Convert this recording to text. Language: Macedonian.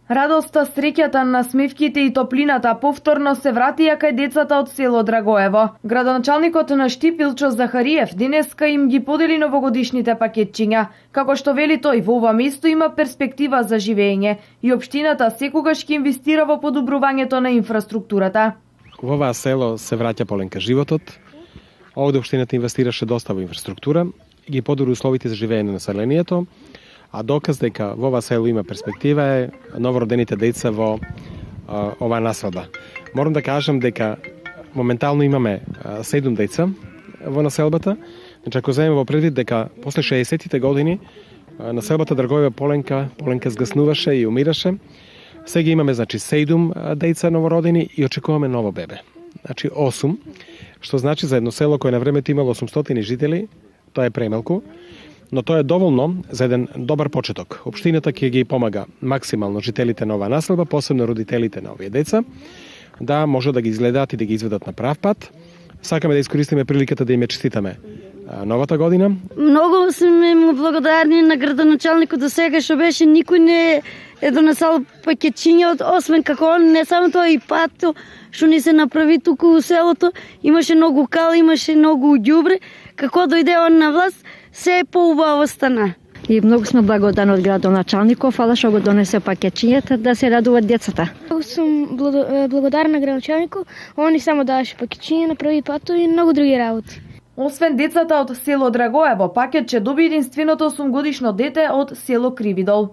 Радоста, среќата, насмевките и топлината повторно се вратија кај децата од село Драгоево. Градоначалникот на Штип Илчо Захариев денеска им ги подели новогодишните пакетчиња. Како што вели тој, во ова место има перспектива за живење и општината секогаш ќе инвестира во подобрувањето на инфраструктурата. Во ова село се враќа поленка животот. Овде општината инвестираше доста во инфраструктура, ги подобри условите за живење на населението. А доказ дека во ова село има перспектива е новородените деца во оваа населба. Морам да кажам дека моментално имаме 7 деца во населбата. Значи, ако земеме во предвид дека после 60-тите години населбата Драгоево Поленка згаснуваше и умираше, сега имаме 7 деца новородени и очекуваме ново бебе. Значи 8, што значи за едно село кое на времето имало 800 жители, тоа е премалку. Но тоа е доволно за еден добар почеток. Општината ќе ги помага максимално жителите на оваа населба, посебно родителите на овие деца, да може да ги изгледаат и да ги изведат на прав пат. Сакаме да искористиме приликата да им честитаме новата година. Многу сме му благодарни на градоначалникот до сега што беше, никој не е донесал пакетчиња освен како он, не само тоа и пато што ни се направи туку у селото. Имаше многу кал, имаше многу ѓубре. Како дојде он на власт, се поубаво стана. И многу сме благодарни од градоначалников, фала што го донесе пакетчињата да се радуваат децата. Сум благодарна градоначалникот, он и само даваше пакетчиња, направи пато и многу други работи. Освен децата од село Драгоево, пакет ќе доби единственото 8-годишно дете од село Кривидол.